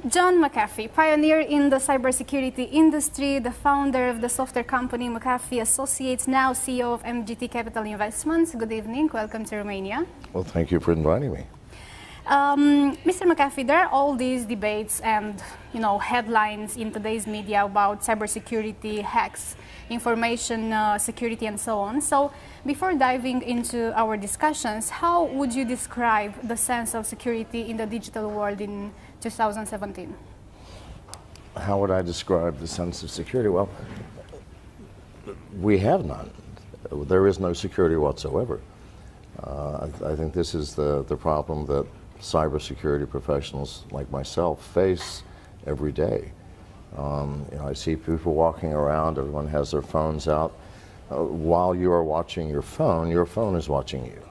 John McAfee, pioneer in the cybersecurity industry, the founder of the software company McAfee Associates, now CEO of MGT Capital Investments. Good evening, welcome to Romania. Well, thank you for inviting me. Mr. McAfee, there are all these debates and headlines in today's media about cybersecurity, hacks, information security, and so on. So, before diving into our discussions, how would you describe the sense of security in the digital world in 2017? How would I describe the sense of security? Well, we have none. There is no security whatsoever. I think this is the problem that cybersecurity professionals like myself face every day. I see people walking around, everyone has their phones out. While you are watching your phone is watching you.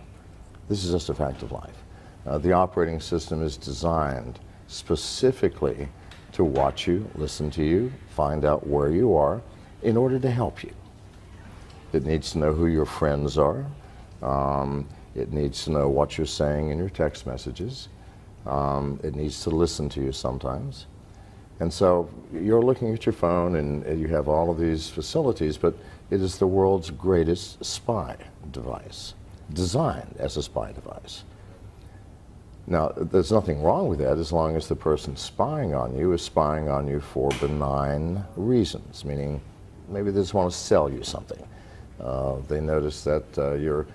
This is just a fact of life. The operating system is designed specifically to watch you, listen to you, find out where you are in order to help you. It needs to know who your friends are. It needs to know what you're saying in your text messages. It needs to listen to you sometimes. And so you're looking at your phone and you have all of these facilities, but it is the world's greatest spy device, designed as a spy device. Now, there's nothing wrong with that as long as the person spying on you is spying on you for benign reasons, meaning maybe they just want to sell you something. They notice that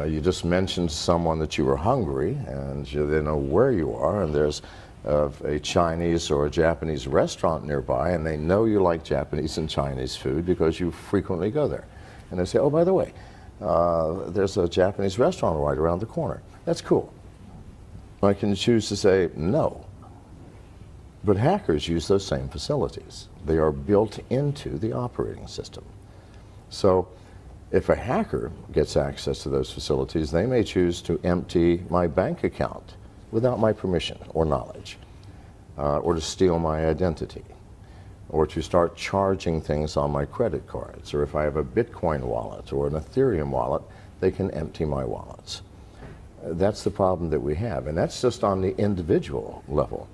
you just mentioned to someone that you were hungry and they know where you are, and there's a Chinese or a Japanese restaurant nearby, and they know you like Japanese and Chinese food because you frequently go there. And they say, oh, by the way, there's a Japanese restaurant right around the corner. That's cool. I can choose to say no. But hackers use those same facilities. They are built into the operating system. So if a hacker gets access to those facilities, they may choose to empty my bank account without my permission or knowledge, or to steal my identity, or to start charging things on my credit cards, or if I have a Bitcoin wallet or an Ethereum wallet, they can empty my wallets. That's the problem that we have, and that's just on the individual level.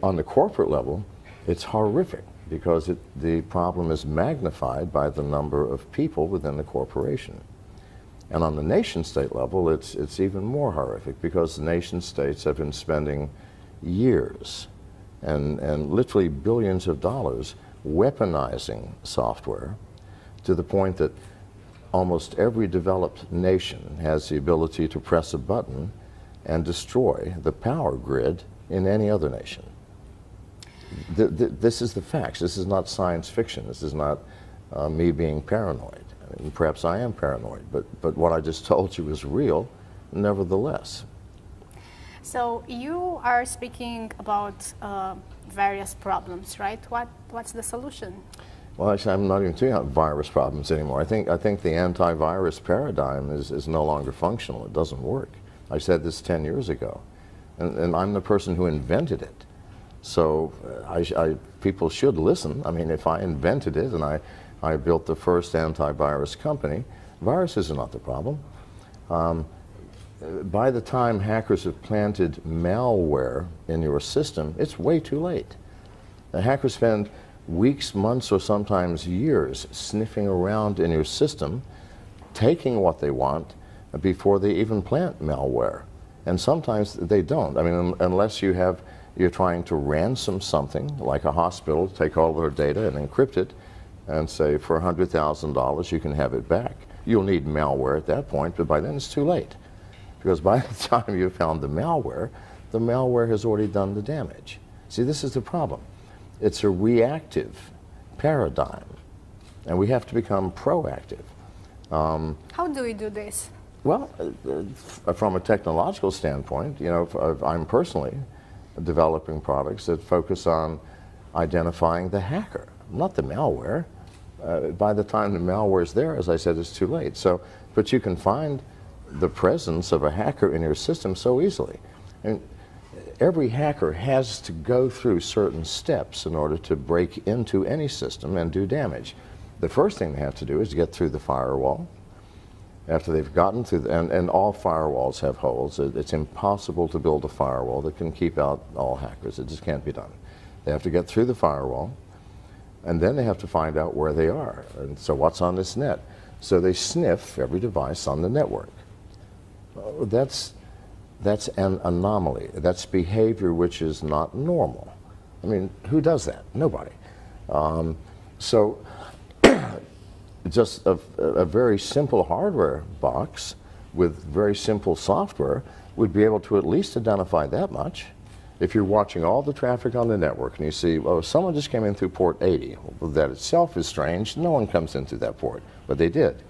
On the corporate level, it's horrific because the problem is magnified by the number of people within the corporation. And on the nation-state level, it's even more horrific because the nation-states have been spending years and literally billions of dollars weaponizing software to the point that almost every developed nation has the ability to press a button and destroy the power grid in any other nation. This is the facts. This is not science fiction. This is not me being paranoid. I mean, perhaps I am paranoid, but what I just told you is real, nevertheless. So you are speaking about various problems, right? What's the solution? Well, actually, I'm not even talking about virus problems anymore. I think the antivirus paradigm is no longer functional. It doesn't work. I said this 10 years ago, and I'm the person who invented it. So people should listen. I mean, if I invented it and I built the first antivirus company, viruses are not the problem. By the time hackers have planted malware in your system, it's way too late. The hackers spend weeks, months, or sometimes years sniffing around in your system, taking what they want before they even plant malware. And sometimes they don't. I mean, unless you're trying to ransom something, like a hospital, take all their data and encrypt it, and say for $100,000 you can have it back. You'll need malware at that point, but by then it's too late. Because by the time you found the malware has already done the damage. See, this is the problem. It's a reactive paradigm, and we have to become proactive. How do we do this? Well, from a technological standpoint, I'm personally developing products that focus on identifying the hacker, not the malware. By the time the malware is there, as I said, it's too late. So, but you can find the presence of a hacker in your system so easily. And every hacker has to go through certain steps in order to break into any system and do damage. The first thing they have to do is get through the firewall. after they've gotten through, and all firewalls have holes. It's impossible to build a firewall that can keep out all hackers. It just can't be done. They have to get through the firewall, and then they have to find out where they are. And so what's on this net? So they sniff every device on the network. That's an anomaly. That's behavior which is not normal. I mean, who does that? Nobody. So just a very simple hardware box with very simple software would be able to at least identify that much. If you're watching all the traffic on the network and you see, oh, someone just came in through port 80, well, that itself is strange. No one comes in through that port, but they did.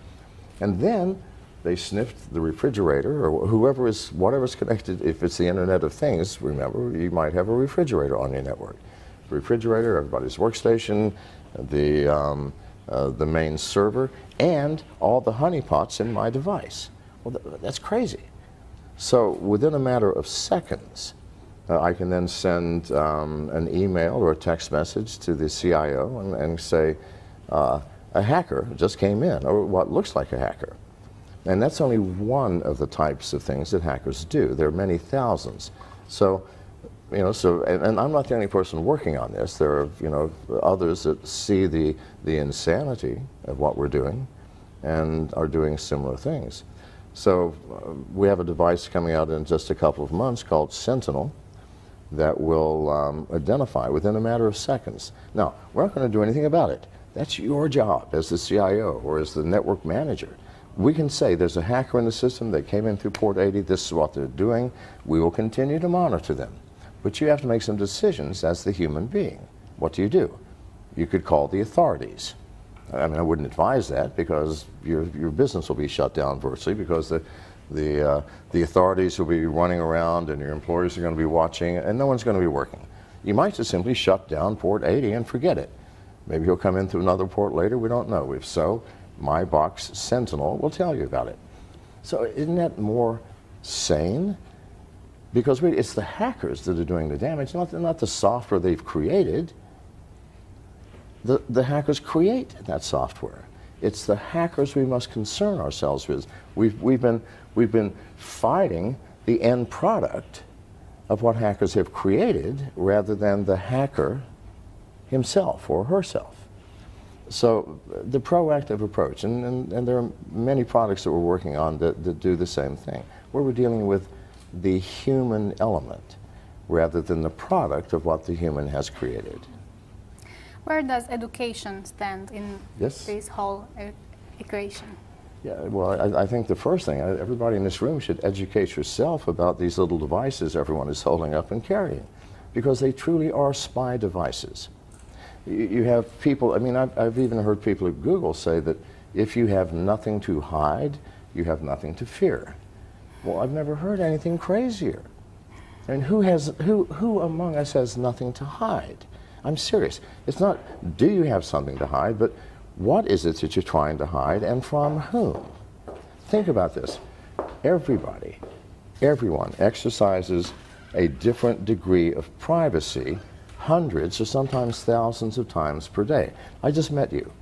And then they sniffed the refrigerator or whatever's connected. If it's the Internet of Things, remember, you might have a refrigerator on your network. Refrigerator, everybody's workstation, the main server, and all the honeypots in my device. Well, that's crazy. So within a matter of seconds, I can then send an email or a text message to the CIO and say, a hacker just came in, or what looks like a hacker. And that's only one of the types of things that hackers do. There are many thousands. So, you know, and I'm not the only person working on this. There are, you know, others that see the insanity of what we're doing and are doing similar things. So we have a device coming out in just a couple of months called Sentinel that will identify within a matter of seconds. Now, we're not going to do anything about it. That's your job as the CIO or as the network manager. We can say there's a hacker in the system, they came in through port 80, this is what they're doing. We will continue to monitor them. But you have to make some decisions as the human being. What do? You could call the authorities. I mean, I wouldn't advise that because your business will be shut down virtually because the authorities will be running around and your employees are going to be watching and no one's going to be working. You might just simply shut down port 80 and forget it. Maybe he'll come in through another port later, we don't know. If so, my box Sentinel will tell you about it. So isn't that more sane? Because it's the hackers that are doing the damage, not the software they've created. The hackers create that software. It's the hackers we must concern ourselves with. We've been fighting the end product of what hackers have created rather than the hacker himself or herself. So the proactive approach, and there are many products that we're working on that do the same thing, where we're dealing with the human element rather than the product of what the human has created. Where does education stand in this whole equation? Yeah, well, I think the first thing, everybody in this room should educate yourself about these little devices everyone is holding up and carrying, because they truly are spy devices. You have people, I mean, I've even heard people at Google say that if you have nothing to hide, you have nothing to fear. Well, I've never heard anything crazier. And who among us has nothing to hide? I'm serious. It's not, do you have something to hide, but what is it that you're trying to hide and from whom? Think about this. Everybody, everyone exercises a different degree of privacy hundreds or sometimes thousands of times per day. I just met you.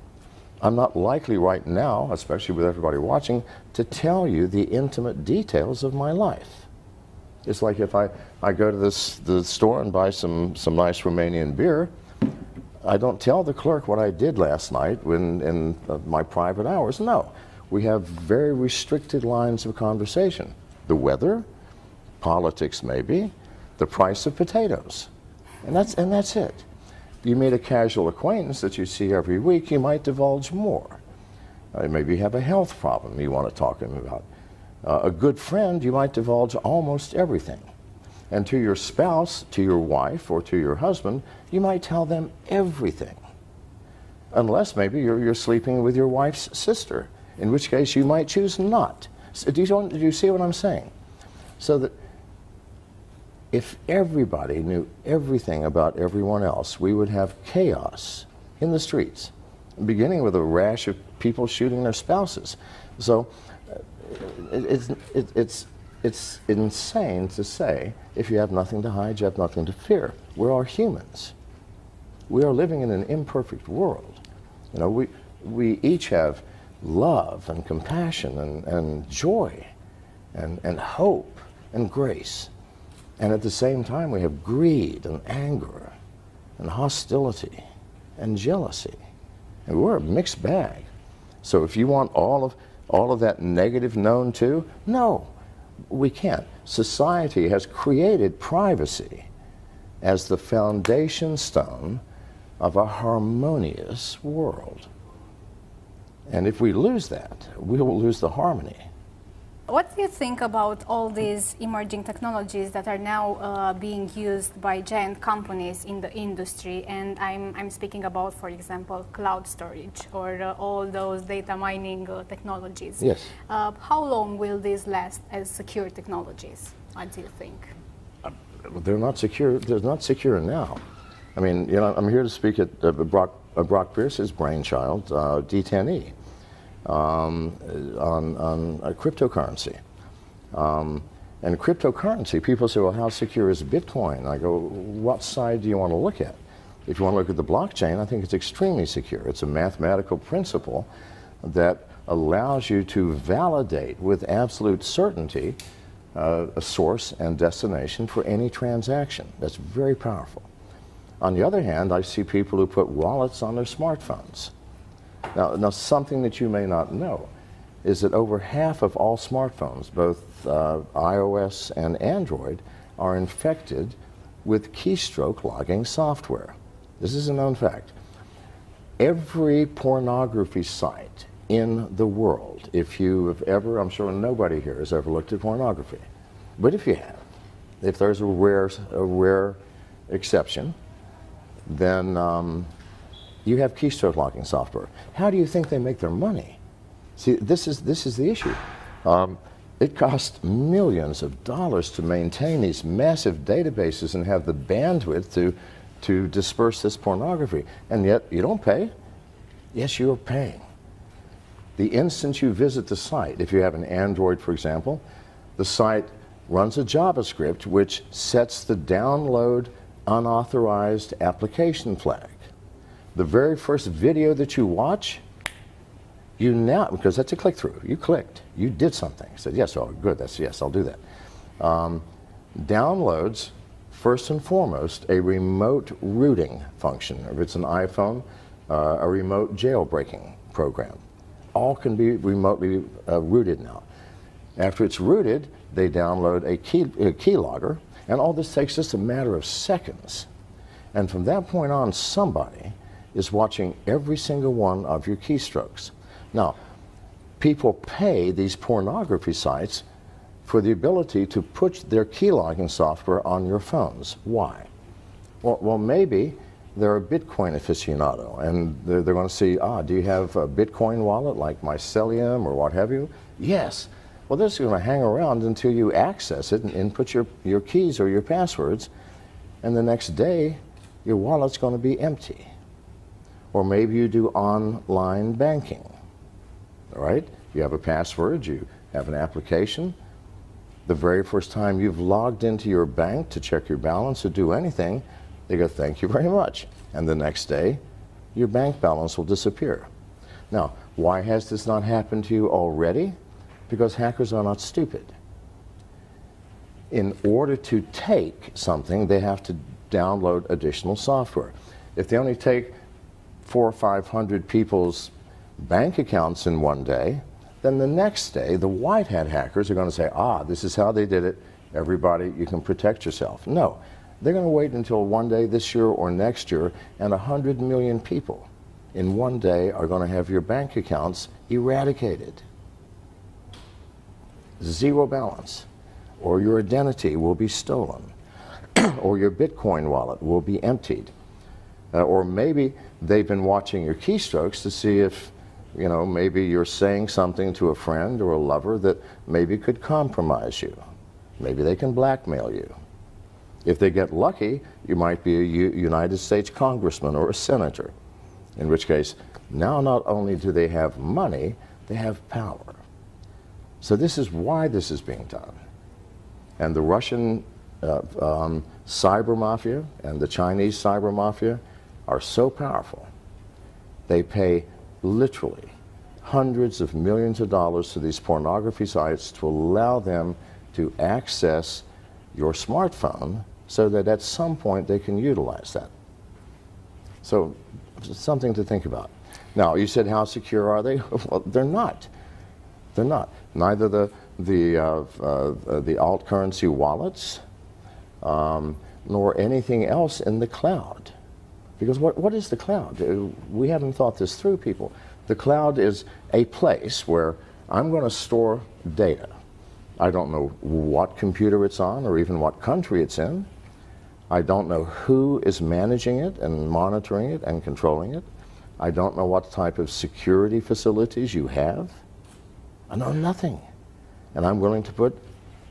I'm not likely right now, especially with everybody watching, to tell you the intimate details of my life. It's like if I go to the store and buy some nice Romanian beer, I don't tell the clerk what I did last night in my private hours. No. We have very restricted lines of conversation. The weather, politics maybe, the price of potatoes. And that's it. You meet a casual acquaintance that you see every week, you might divulge more. Maybe you have a health problem you want to talk to them about. A good friend, you might divulge almost everything. And to your spouse, to your wife, or to your husband, you might tell them everything. Unless maybe you're sleeping with your wife's sister, in which case you might choose not. So do you see what I'm saying? So that if everybody knew everything about everyone else, we would have chaos in the streets, beginning with a rash of people shooting their spouses. So it's insane to say, if you have nothing to hide, you have nothing to fear. We're all humans. We are living in an imperfect world. You know, we each have love and compassion and joy and hope and grace. And at the same time, we have greed and anger and hostility and jealousy. And we're a mixed bag. So if you want all of that negative known too, no, we can't. Society has created privacy as the foundation stone of a harmonious world. And if we lose that, we will lose the harmony. What do you think about all these emerging technologies that are now being used by giant companies in the industry? And I'm speaking about, for example, cloud storage or all those data mining technologies. Yes. How long will these last as secure technologies? What do you think? They're not secure. They're not secure now. I mean, you know, I'm here to speak at Brock Pierce's brainchild, D10E. On cryptocurrency. And cryptocurrency, people say, well, how secure is Bitcoin? I go, what side do you want to look at? If you want to look at the blockchain, I think it's extremely secure. It's a mathematical principle that allows you to validate with absolute certainty a source and destination for any transaction. That's very powerful. On the other hand, I see people who put wallets on their smartphones. Now, something that you may not know is that over half of all smartphones, both iOS and Android, are infected with keystroke logging software. This is a known fact. Every pornography site in the world, if you have ever, I'm sure nobody here has ever looked at pornography, but if you have, if there's a rare exception, then you have keystroke locking software. How do you think they make their money? See, this is the issue. It costs millions of dollars to maintain these massive databases and have the bandwidth to disperse this pornography, and yet you don't pay. Yes, you are paying. The instant you visit the site, if you have an Android, for example, the site runs a JavaScript which sets the download unauthorized application flag. The very first video that you watch, you now, because that's a click-through, you clicked, you did something. You said, yes, oh, good, that's yes, I'll do that. Downloads, first and foremost, a remote rooting function. If it's an iPhone, a remote jailbreaking program. All can be remotely rooted now. After it's rooted, they download a keylogger, and all this takes just a matter of seconds. And from that point on, somebody is watching every single one of your keystrokes. Now, people pay these pornography sites for the ability to put their keylogging software on your phones. Why? Well, maybe they're a Bitcoin aficionado, and they're going to see, do you have a Bitcoin wallet like Mycelium or what have you? Yes. Well, they're just going to hang around until you access it and input your keys or your passwords, and the next day, your wallet's going to be empty. Or maybe you do online banking, all right? You have a password, you have an application. The very first time you've logged into your bank to check your balance or do anything, they go, thank you very much. And the next day, your bank balance will disappear. Now, why has this not happened to you already? Because hackers are not stupid. In order to take something, they have to download additional software. If they only take 400 or 500 people's bank accounts in one day, then the next day the white hat hackers are going to say, this is how they did it, everybody, you can protect yourself. No, they're going to wait until one day this year or next year, and 100 million people in one day are going to have your bank accounts eradicated. Zero balance, or your identity will be stolen, or your Bitcoin wallet will be emptied. Or maybe they've been watching your keystrokes to see if, you know, maybe you're saying something to a friend or a lover that maybe could compromise you. Maybe they can blackmail you. If they get lucky, you might be a United States congressman or a senator, in which case, now not only do they have money, they have power. So this is why this is being done. And the Russian cyber mafia and the Chinese cyber mafia are so powerful. They pay literally hundreds of millions of dollars to these pornography sites to allow them to access your smartphone so that at some point they can utilize that. So something to think about. Now, you said how secure are they? Well, they're not. They're not. Neither the alt currency wallets nor anything else in the cloud. Because what is the cloud? We haven't thought this through, people. The cloud is a place where I'm going to store data. I don't know what computer it's on or even what country it's in. I don't know who is managing it and monitoring it and controlling it. I don't know what type of security facilities you have. I know nothing. And I'm willing to put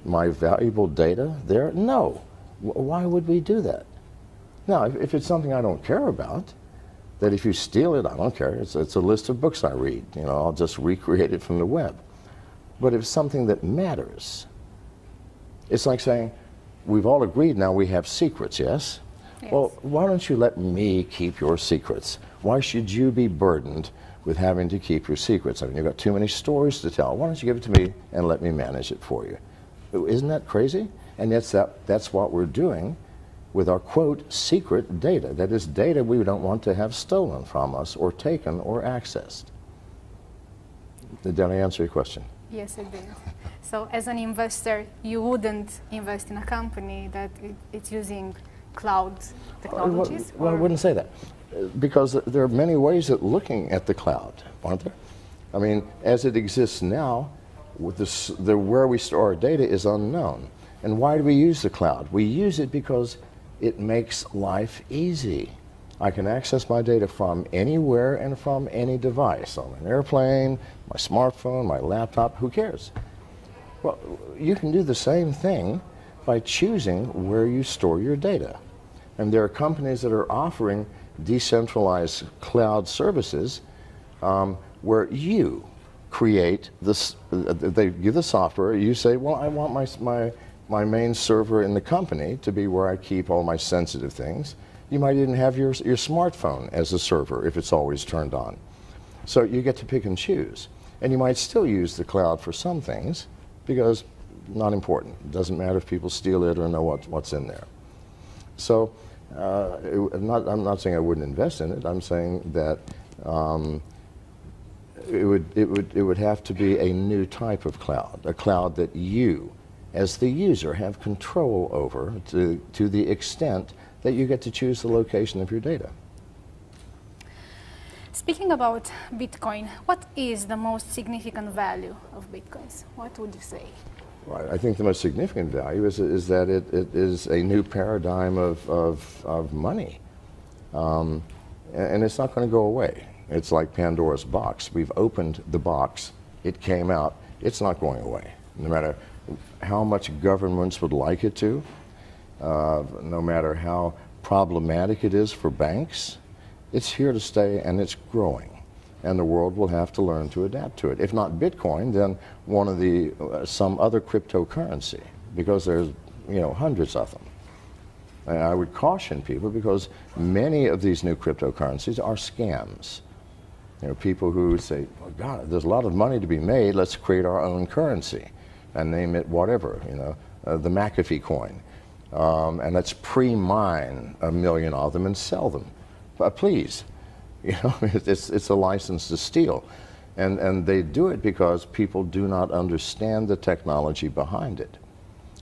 my valuable data there? No. Why would we do that? Now, if it's something I don't care about, that if you steal it, I don't care. It's a list of books I read. You know, I'll just recreate it from the web. But if it's something that matters, it's like saying, we've all agreed now we have secrets, yes? Yes. Well, why don't you let me keep your secrets? Why should you be burdened with having to keep your secrets? I mean, you've got too many stories to tell. Why don't you give it to me and let me manage it for you? Isn't that crazy? And that's what we're doing with our, quote, secret data. That is data we don't want to have stolen from us or taken or accessed. Did I answer your question? Yes, it did. So as an investor, you wouldn't invest in a company that it's using cloud technologies? Well, I wouldn't say that. Because there are many ways of looking at the cloud, aren't there? I mean, as it exists now, with where we store our data is unknown. And why do we use the cloud? We use it because it makes life easy. I can access my data from anywhere and from any device, on an airplane, my smartphone, my laptop, who cares? Well, you can do the same thing by choosing where you store your data. And there are companies that are offering decentralized cloud services where you create this, they give the software, you say, well, I want my main server in the company to be where I keep all my sensitive things. You might even have your smartphone as a server if it's always turned on. So you get to pick and choose. And you might still use the cloud for some things because not important. It doesn't matter if people steal it or know what's in there. So I'm not saying I wouldn't invest in it. I'm saying that it would have to be a new type of cloud, a cloud that you, as the user, have control over to the extent that you get to choose the location of your data. Speaking about Bitcoin, what is the most significant value of Bitcoins? What would you say? Right. I think the most significant value is that it is a new paradigm of money. And it's not going to go away. It's like Pandora's box. We've opened the box. It came out. It's not going away. No matter how much governments would like it to, no matter how problematic it is for banks, it's here to stay and it's growing. And the world will have to learn to adapt to it. If not Bitcoin, then one of the some other cryptocurrency, because there's hundreds of them. And I would caution people because many of these new cryptocurrencies are scams. People who say, oh, God, there's a lot of money to be made. Let's create our own currency and name it whatever. The McAfee coin, and let's pre-mine 1 million of them and sell them. Please. It's a license to steal. And they do it because people do not understand the technology behind it.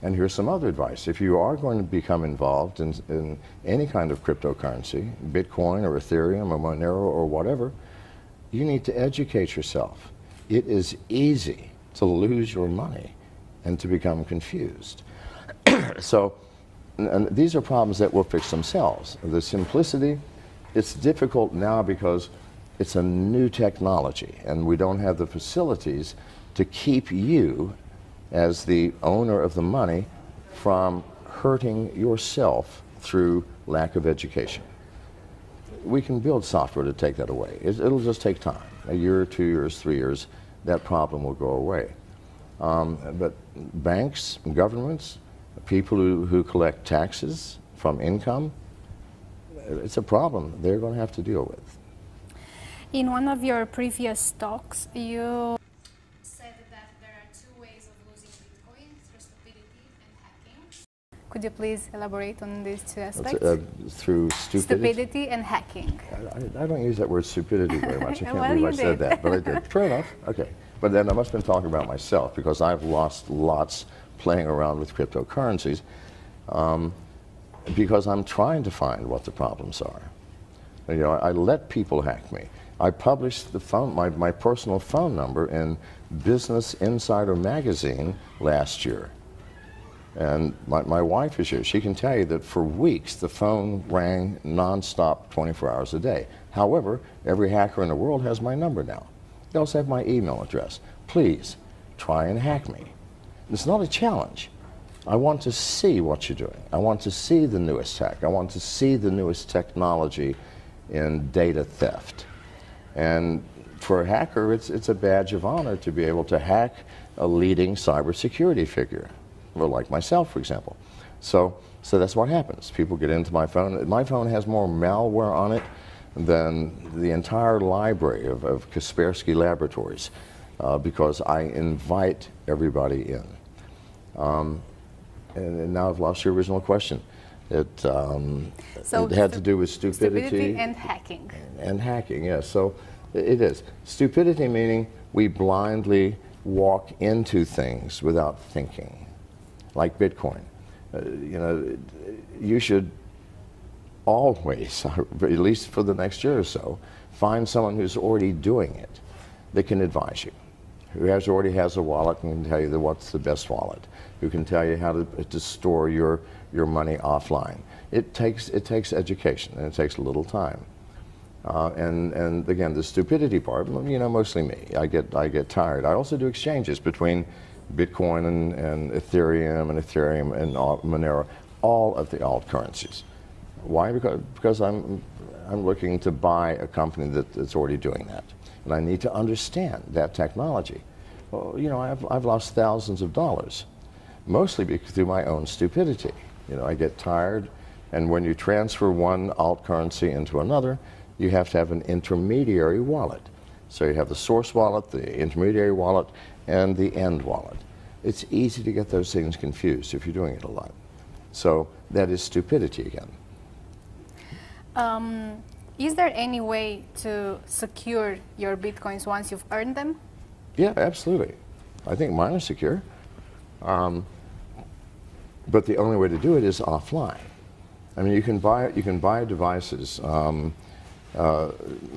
And here's some other advice. If you are going to become involved in any kind of cryptocurrency, Bitcoin or Ethereum or Monero or whatever, you need to educate yourself. It is easy to lose your money and to become confused. So and these are problems that will fix themselves. The simplicity, it's difficult now because it's a new technology and we don't have the facilities to keep you as the owner of the money from hurting yourself through lack of education. We can build software to take that away. It'll just take time. A year, 2 years, 3 years, that problem will go away. But banks, governments, people who collect taxes from income, it's a problem they're going to have to deal with. In one of your previous talks, you said that there are two ways of losing Bitcoin, through stupidity and hacking. Could you please elaborate on these two aspects? Through stupidity? Stupidity and hacking. I don't use that word stupidity very much. I can't Well, believe I you said did. that, but I did. Fair enough. Okay. But then I must have been talking about myself, because I've lost lots playing around with cryptocurrencies, because I'm trying to find what the problems are. You know, I let people hack me. I published the phone, my personal phone number in Business Insider magazine last year. And my wife is here. She can tell you that for weeks the phone rang nonstop 24 hours a day. However, every hacker in the world has my number now. They also have my email address. Please, try and hack me. It's not a challenge. I want to see what you're doing. I want to see the newest tech. I want to see the newest technology in data theft. And for a hacker, it's a badge of honor to be able to hack a leading cybersecurity figure, or like myself, for example. So that's what happens. People get into my phone. My phone has more malware on it than the entire library of Kaspersky Laboratories, because I invite everybody in. And now I've lost your original question. It had to do with stupidity and hacking. And hacking, yes. So it is. Stupidity meaning we blindly walk into things without thinking, like Bitcoin. You know, you should always, at least for the next year or so, find someone who's already doing it that can advise you, who already has a wallet and can tell you what's the best wallet, who can tell you how to store your money offline. It takes education, and it takes a little time. And again, the stupidity part, you know, mostly me. I get tired. I also do exchanges between Bitcoin and Ethereum and Monero, all of the alt currencies. Why? Because I'm looking to buy a company that's already doing that, and I need to understand that technology. Well, you know, I've lost thousands of dollars, mostly through my own stupidity. You know, I get tired, and when you transfer one alt currency into another, you have to have an intermediary wallet. So you have the source wallet, the intermediary wallet, and the end wallet. It's easy to get those things confused if you're doing it a lot. So that is stupidity again. Is there any way to secure your Bitcoins once you've earned them? Yeah, absolutely. I think mine is secure. But the only way to do it is offline. I mean, you can buy devices.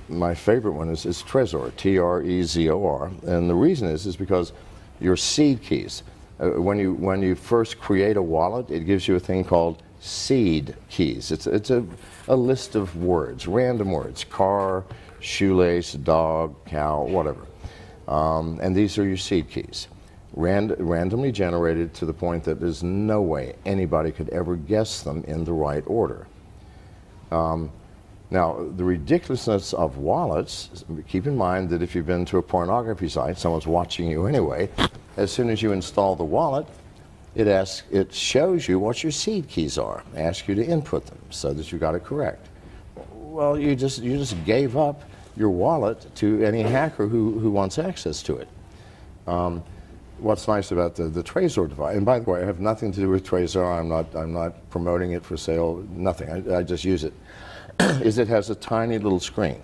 My favorite one is Trezor, Trezor, and the reason is because your seed keys. When you first create a wallet, it gives you a thing called seed keys. It's a list of words, random words: car, shoelace, dog, cow, whatever. And these are your seed keys, randomly generated to the point that there's no way anybody could ever guess them in the right order. Now, the ridiculousness of wallets, keep in mind that if you've been to a pornography site, someone's watching you anyway. As soon as you install the wallet, it shows you what your seed keys are, asks you to input them so that you got it correct. Well, you just gave up your wallet to any hacker who wants access to it. What's nice about the Trezor device, and by the way, I have nothing to do with Trezor. I'm not promoting it for sale. Nothing. I just use it. Is it has a tiny little screen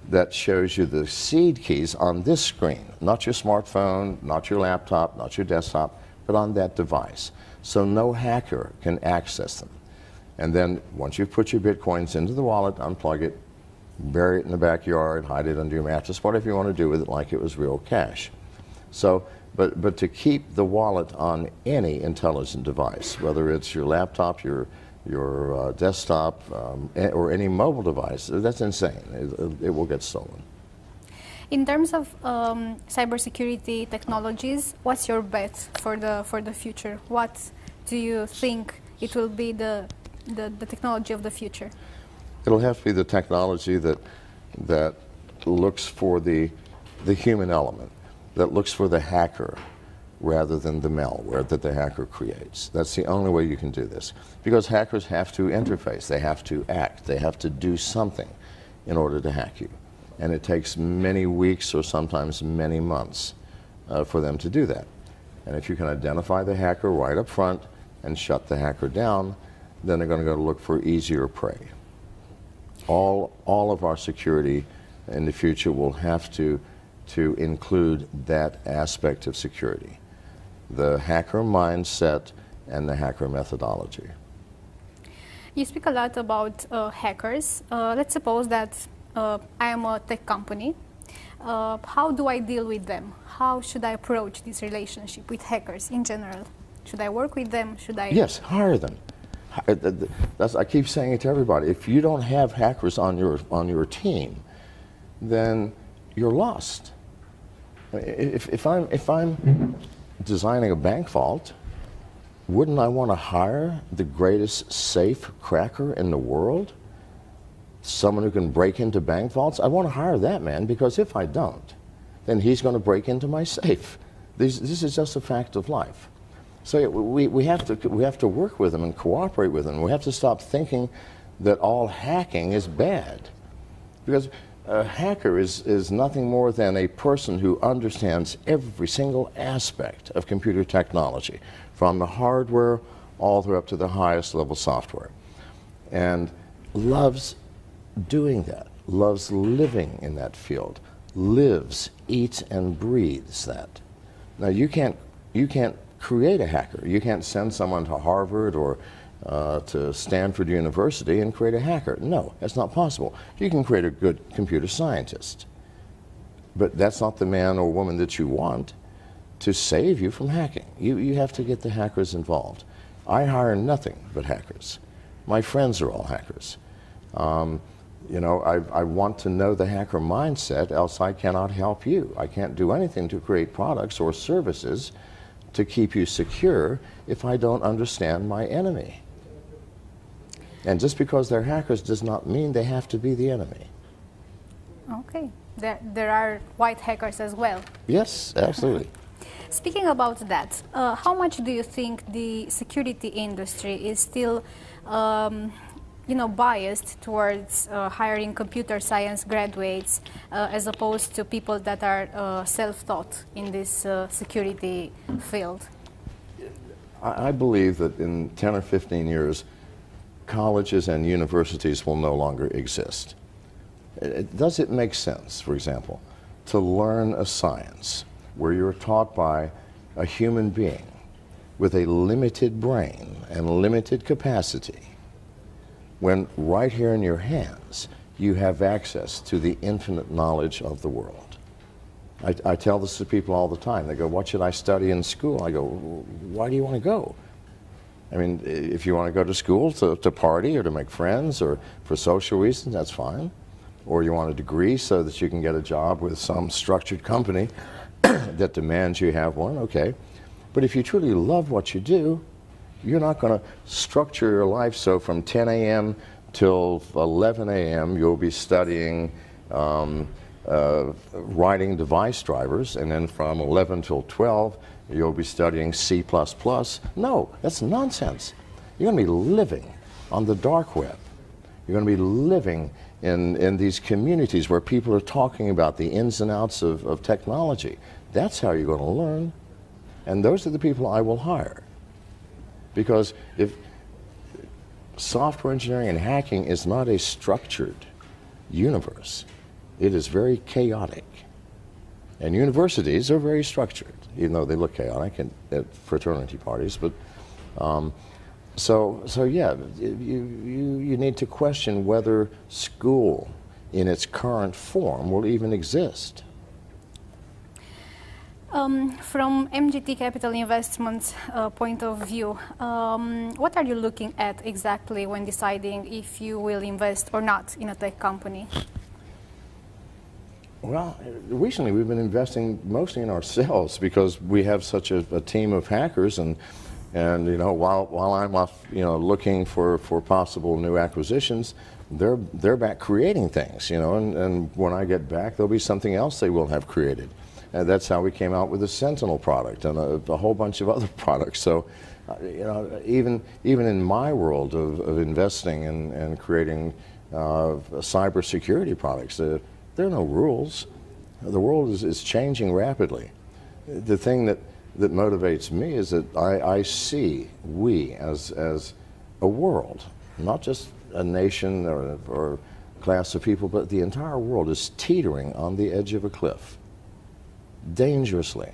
that shows you the seed keys on this screen, not your smartphone, not your laptop, not your desktop, but on that device. So no hacker can access them. And then once you've put your Bitcoins into the wallet, unplug it, bury it in the backyard, hide it under your mattress, whatever you want to do with it, like it was real cash. So, but to keep the wallet on any intelligent device, whether it's your laptop, your desktop, or any mobile device, that's insane. It will get stolen. In terms of cybersecurity technologies, what's your bet for the future? What do you think it will be the technology of the future? It'll have to be the technology that looks for the human element, that looks for the hacker rather than the malware that the hacker creates. That's the only way you can do this. Because hackers have to interface, they have to act, they have to do something in order to hack you. And it takes many weeks or sometimes many months for them to do that. And if you can identify the hacker right up front and shut the hacker down, then they're going to go look for easier prey. All of our security in the future will have to include that aspect of security, the hacker mindset and the hacker methodology. You speak a lot about hackers. Let's suppose that I am a tech company. How do I deal with them? How should I approach this relationship with hackers in general? Should I work with them? Should I? Yes, hire them. I keep saying it to everybody. If you don't have hackers on your team, then you're lost. If I'm designing a bank vault, wouldn't I want to hire the greatest safe cracker in the world? Someone who can break into bank vaults? I want to hire that man, because if I don't, then he's going to break into my safe. This is just a fact of life. So we have to work with them and cooperate with them. We have to stop thinking that all hacking is bad, because a hacker is nothing more than a person who understands every single aspect of computer technology, from the hardware all the way up to the highest level software, and loves doing that, loves living in that field, lives, eats, and breathes that. Now you can't create a hacker. You can't send someone to Harvard or to Stanford University and create a hacker. No, that's not possible. You can create a good computer scientist, but that's not the man or woman that you want to save you from hacking. You have to get the hackers involved. I hire nothing but hackers. My friends are all hackers. You know, I want to know the hacker mindset, else I cannot help you. I can't do anything to create products or services to keep you secure if I don't understand my enemy. And just because they're hackers does not mean they have to be the enemy. Okay. There are white hackers as well. Yes, absolutely. Speaking about that, how much do you think the security industry is still biased towards hiring computer science graduates as opposed to people that are self-taught in this security field? I believe that in 10 or 15 years, colleges and universities will no longer exist. Does it make sense, for example, to learn a science where you're taught by a human being with a limited brain and limited capacity, when right here in your hands you have access to the infinite knowledge of the world? I tell this to people all the time. They go, what should I study in school? I go, why do you want to go? I mean, if you want to go to school to party or to make friends or for social reasons, that's fine. Or you want a degree so that you can get a job with some structured company that demands you have one, okay. But if you truly love what you do, you're not going to structure your life so from 10 a.m. till 11 a.m. you'll be studying writing device drivers, and then from 11 till 12 you'll be studying C++. No, that's nonsense. You're going to be living on the dark web. You're going to be living in these communities where people are talking about the ins and outs of technology. That's how you're going to learn. And those are the people I will hire. Because if software engineering and hacking is not a structured universe, it is very chaotic. And universities are very structured, even though they look chaotic at fraternity parties. But so yeah, you need to question whether school in its current form will even exist. From MGT Capital Investments point of view, what are you looking at exactly when deciding if you will invest or not in a tech company? Well, recently we've been investing mostly in ourselves because we have such a team of hackers, and you know, while I'm off, you know, looking for possible new acquisitions, they're back creating things, you know, and when I get back, there'll be something else they will have created. And that's how we came out with the Sentinel product and a whole bunch of other products. So, you know, even in my world of investing and creating cybersecurity products, There are no rules. The world is changing rapidly. The thing that motivates me is that I see we as a world, not just a nation or class of people, but the entire world is teetering on the edge of a cliff, dangerously,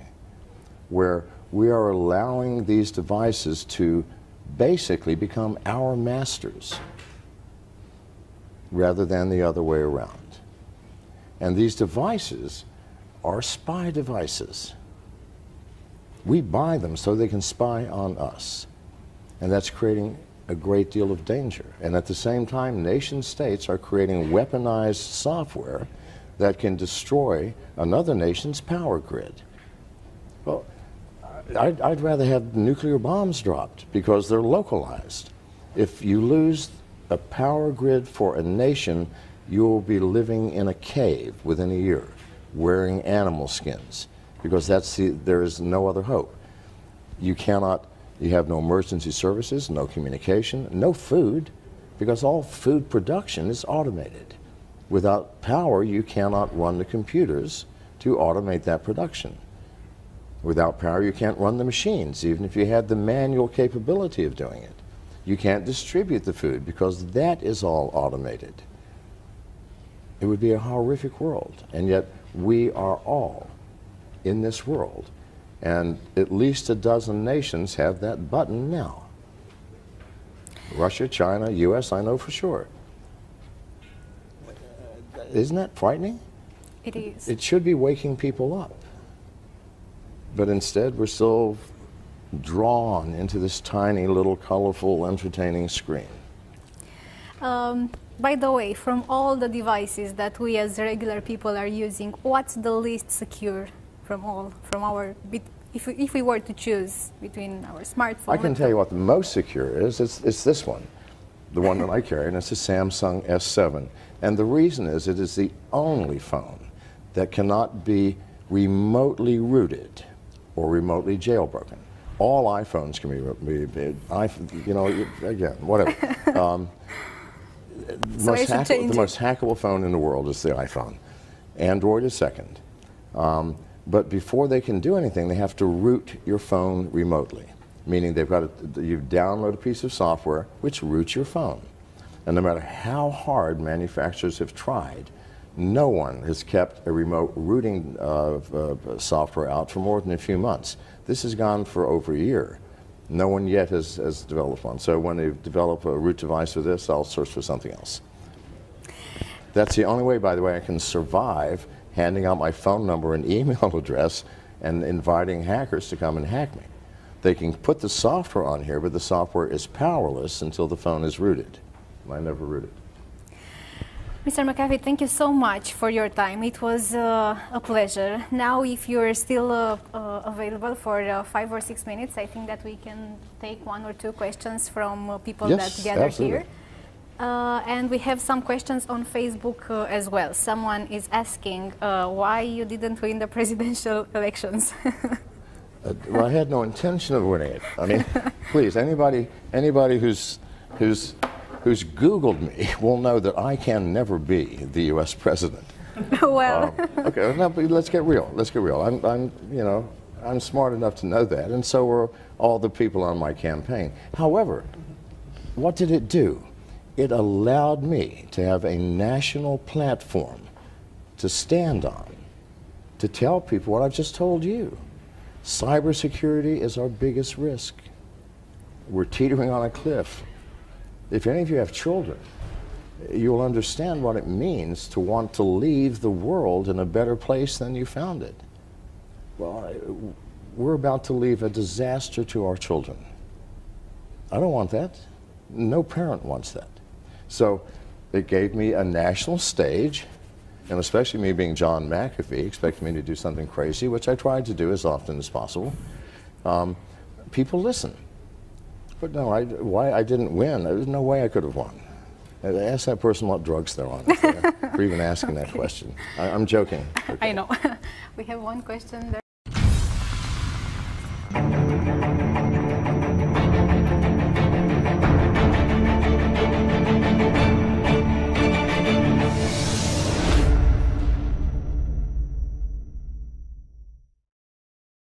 where we are allowing these devices to basically become our masters rather than the other way around. And these devices are spy devices. We buy them so they can spy on us. And that's creating a great deal of danger. And at the same time, nation states are creating weaponized software that can destroy another nation's power grid. Well, I'd rather have nuclear bombs dropped because they're localized. If you lose a power grid for a nation, you'll be living in a cave within a year, wearing animal skins, because there is no other hope. You have no emergency services, no communication, no food, because all food production is automated. Without power, you cannot run the computers to automate that production. Without power, you can't run the machines, even if you had the manual capability of doing it. You can't distribute the food because that is all automated. It would be a horrific world, and yet we are all in this world, and at least a dozen nations have that button now. Russia, China, US, I know for sure. Isn't that frightening? It is. It should be waking people up. But instead, we're still drawn into this tiny little colorful, entertaining screen. By the way, from all the devices that we as regular people are using, what's the least secure from all? If we were to choose between our smartphone. I can tell you what the most secure is. It's this one, the one that I carry, and it's a Samsung S7. And the reason is it is the only phone that cannot be remotely rooted or remotely jailbroken. All iPhones can be again, whatever. The most hackable phone in the world is the iPhone. Android is second. But before they can do anything, they have to root your phone remotely, meaning you download a piece of software which roots your phone. And no matter how hard manufacturers have tried, no one has kept a remote rooting software out for more than a few months. This has gone for over a year. No one yet has developed one. So when they develop a root device for this, I'll search for something else. That's the only way, by the way, I can survive handing out my phone number and email address and inviting hackers to come and hack me. They can put the software on here, but the software is powerless until the phone is rooted. I never root it. Mr. McAfee, thank you so much for your time. It was a pleasure. Now, if you're still available for 5 or 6 minutes, I think that we can take 1 or 2 questions from people that gather here. And we have some questions on Facebook as well. Someone is asking why you didn't win the presidential elections. Well, I had no intention of winning it. I mean, please, anybody who's Googled me will know that I can never be the U.S. president. Well, okay, no, but let's get real. Let's get real. I'm smart enough to know that, and so were all the people on my campaign. However, what did it do? It allowed me to have a national platform to stand on, to tell people what I've just told you. Cybersecurity is our biggest risk. We're teetering on a cliff. If any of you have children, you'll understand what it means to want to leave the world in a better place than you found it. Well, we're about to leave a disaster to our children. I don't want that. No parent wants that. So it gave me a national stage, and especially me being John McAfee, expected me to do something crazy, which I tried to do as often as possible. People listen. But no, why I didn't win, there's no way I could have won. Ask that person what drugs they're on for even asking that question. I'm joking. I know. We have one question there.